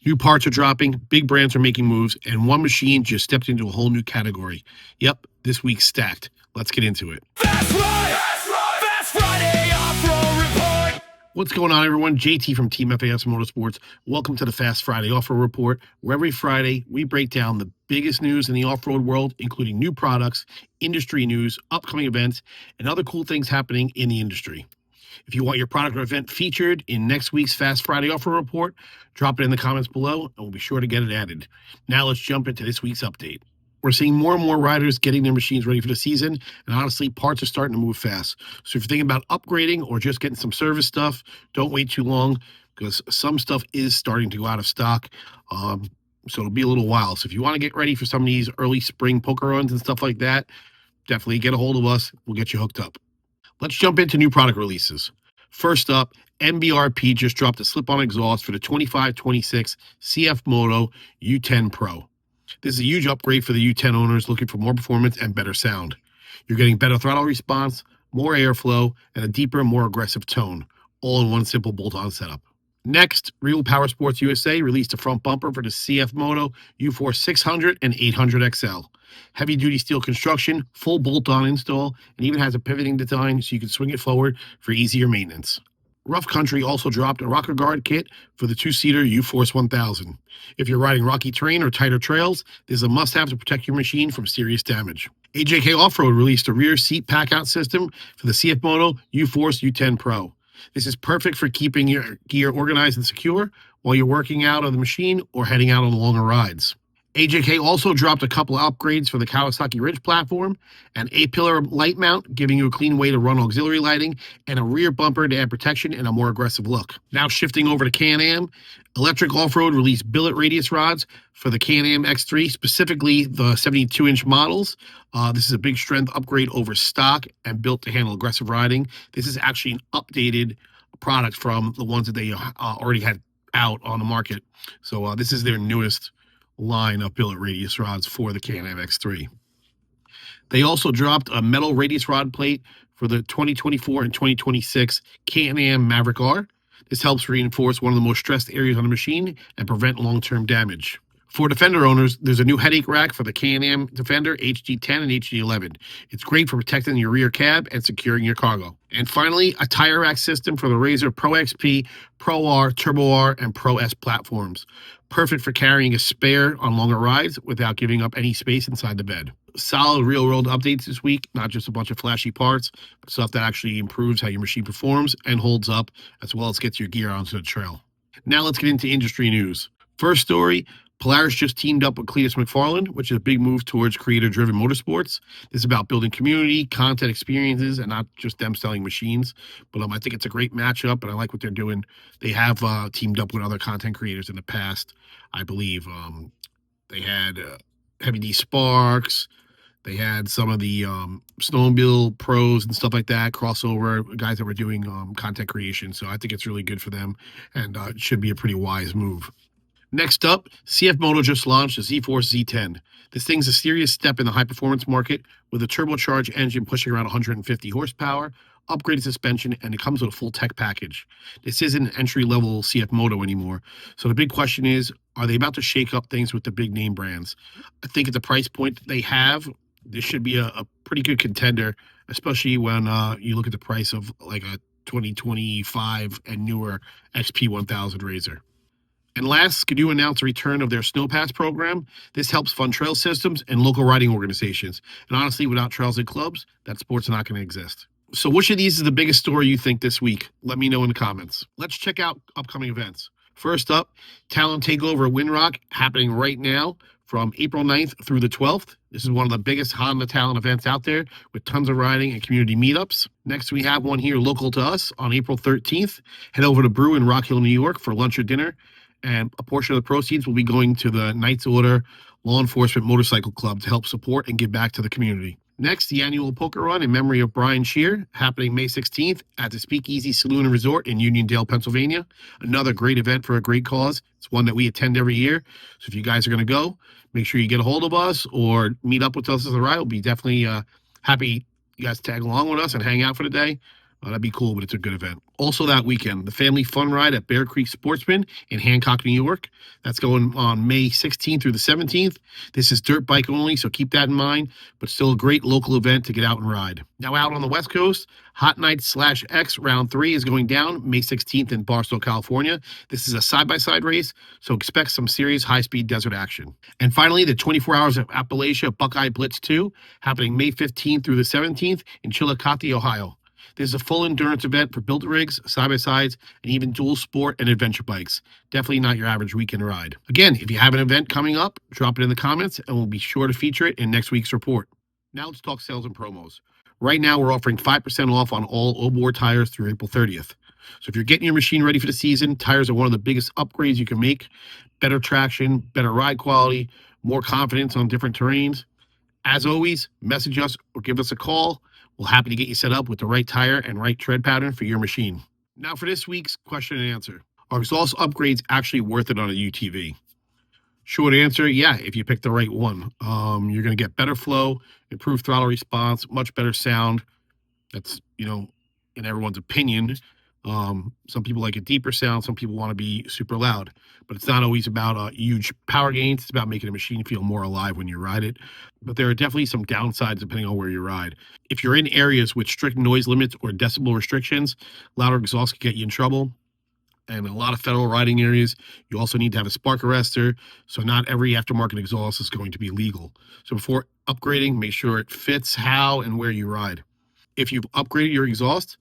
New parts are dropping, big brands are making moves, and one machine just stepped into a whole new category. Yep, this week's Stacked. Let's get into it. FAS Friday Off-Road Report! What's going on, everyone? JT from Team FAS Motorsports. Welcome to the FAS Friday Off-Road Report, where every Friday we break down the biggest news in the off-road world, including new products, industry news, upcoming events, and other cool things happening in the industry. If you want your product or event featured in next week's FAS Friday Off-Road Report, drop it in the comments below, and we'll be sure to get it added. Now let's jump into this week's update. We're seeing more and more riders getting their machines ready for the season, and honestly, parts are starting to move fast. So if you're thinking about upgrading or just getting some service stuff, don't wait too long, because some stuff is starting to go out of stock. So it'll be a little while. So if you want to get ready for some of these early spring poker runs and stuff like that, definitely get a hold of us. We'll get you hooked up. Let's jump into new product releases. First up, MBRP just dropped a slip-on exhaust for the 25-26 CFMOTO U10 Pro. This is a huge upgrade for the U10 owners looking for more performance and better sound. You're getting better throttle response, more airflow, and a deeper, more aggressive tone, all in one simple bolt-on setup. Next, Real Powersports USA released a front bumper for the CFMOTO UFORCE 600 and 800 XL. Heavy-duty steel construction, full bolt-on install, and even has a pivoting design so you can swing it forward for easier maintenance. Rough Country also dropped a rocker guard kit for the two-seater UFORCE 1000. If you're riding rocky terrain or tighter trails, this is a must-have to protect your machine from serious damage. AJK Offroad released a rear seat Packout system for the CFMOTO UFORCE U10 Pro. This is perfect for keeping your gear organized and secure while you're working out on the machine or heading out on longer rides. AJK also dropped a couple of upgrades for the Kawasaki Ridge platform, an A-pillar light mount giving you a clean way to run auxiliary lighting, and a rear bumper to add protection and a more aggressive look. Now shifting over to Can-Am, Elektric Off-Road released billet radius rods for the Can-Am X3, specifically the 72-inch models. This is a big strength upgrade over stock and built to handle aggressive riding. This is actually an updated product from the ones that they already had out on the market. So this is their newest line of billet radius rods for the Can-Am X3. They also dropped a metal radius rod plate for the 2024 and 2026 Can-Am Maverick R. This helps reinforce one of the most stressed areas on the machine and prevent long-term damage. For Defender owners, there's a new headache rack for the Can-Am Defender HD10 and HD11. It's great for protecting your rear cab and securing your cargo. And finally, a tire rack system for the Razor Pro XP, Pro R, Turbo R, and Pro S platforms. Perfect for carrying a spare on longer rides without giving up any space inside the bed. Solid real-world updates this week, not just a bunch of flashy parts, but stuff that actually improves how your machine performs and holds up, as well as gets your gear onto the trail. Now let's get into industry news. First story, Polaris just teamed up with Cleetus McFarland, which is a big move towards creator-driven motorsports. This is about building community, content experiences, and not just them selling machines. But I think it's a great matchup, and I like what they're doing. They have teamed up with other content creators in the past, I believe. They had Heavy D Sparks. They had some of the snowmobile pros and stuff like that, crossover guys that were doing content creation. So I think it's really good for them, and it should be a pretty wise move. Next up, CFMOTO just launched the ZFORCE Z10. This thing's a serious step in the high-performance market with a turbocharged engine pushing around 150 horsepower, upgraded suspension, and it comes with a full tech package. This isn't an entry-level CFMOTO anymore. So the big question is, are they about to shake up things with the big name brands? I think at the price point that they have, this should be a pretty good contender, especially when you look at the price of like a 2025 and newer XP1000 Razor. And last, Skidoo announced the return of their Snow Pass program. This helps fund trail systems and local riding organizations. And honestly, without trails and clubs, that sport's not going to exist. So which of these is the biggest story you think this week? Let me know in the comments. Let's check out upcoming events. First up, Talon Takeover at Windrock, happening right now from April 9th through the 12th. This is one of the biggest Honda Talon events out there with tons of riding and community meetups. Next, we have one here local to us on April 13th. Head over to Brew in Rock Hill, New York for lunch or dinner. And a portion of the proceeds will be going to the Knights Order Law Enforcement Motorcycle Club to help support and give back to the community. Next, the annual poker run in memory of Brian Shear, happening May 16th at the Speakeasy Saloon and Resort in Uniondale, Pennsylvania. Another great event for a great cause. It's one that we attend every year. So if you guys are going to go, make sure you get a hold of us or meet up with us as a ride. We'll be definitely happy you guys tag along with us and hang out for the day. That'd be cool, but it's a good event. Also that weekend, the Family Fun Ride at Bear Creek Sportsman in Hancock, New York. That's going on May 16th through the 17th. This is dirt bike only, so keep that in mind, but still a great local event to get out and ride. Now out on the West Coast, Hot Nights/X Round 3 is going down May 16th in Barstow, California. This is a side-by-side race, so expect some serious high-speed desert action. And finally, the 24 Hours of Appalachia Buckeye Blitz 2, happening May 15th through the 17th in Chillicothe, Ohio. This is a full endurance event for built rigs, side-by-sides, and even dual sport and adventure bikes. Definitely not your average weekend ride. Again, if you have an event coming up, drop it in the comments, and we'll be sure to feature it in next week's report. Now let's talk sales and promos. Right now, we're offering 5% off on all Obor tires through April 30th. So if you're getting your machine ready for the season, tires are one of the biggest upgrades you can make. Better traction, better ride quality, more confidence on different terrains. As always, message us or give us a call. We're happy to get you set up with the right tire and right tread pattern for your machine. Now for this week's question and answer. Are exhaust upgrades actually worth it on a UTV? Short answer, yeah, if you pick the right one. You're going to get better flow, improved throttle response, much better sound. That's, in everyone's opinion. Some people like a deeper sound. Some people want to be super loud. But it's not always about huge power gains. It's about making a machine feel more alive when you ride it. But there are definitely some downsides depending on where you ride. If you're in areas with strict noise limits or decibel restrictions, louder exhaust can get you in trouble. And in a lot of federal riding areas, you also need to have a spark arrestor. So not every aftermarket exhaust is going to be legal. So before upgrading, make sure it fits how and where you ride. If you've upgraded your exhaust,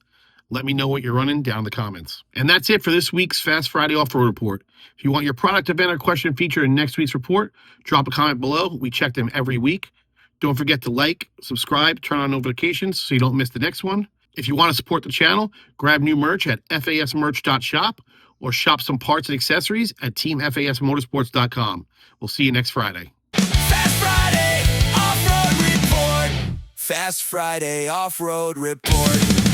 let me know what you're running down in the comments. And that's it for this week's FAS Friday Off-Road Report. If you want your product, event, or question featured in next week's report, drop a comment below. We check them every week. Don't forget to like, subscribe, turn on notifications so you don't miss the next one. If you want to support the channel, grab new merch at fasmerch.shop or shop some parts and accessories at teamfasmotorsports.com. We'll see you next Friday. FAS Friday Off-Road Report. FAS Friday Off-Road Report.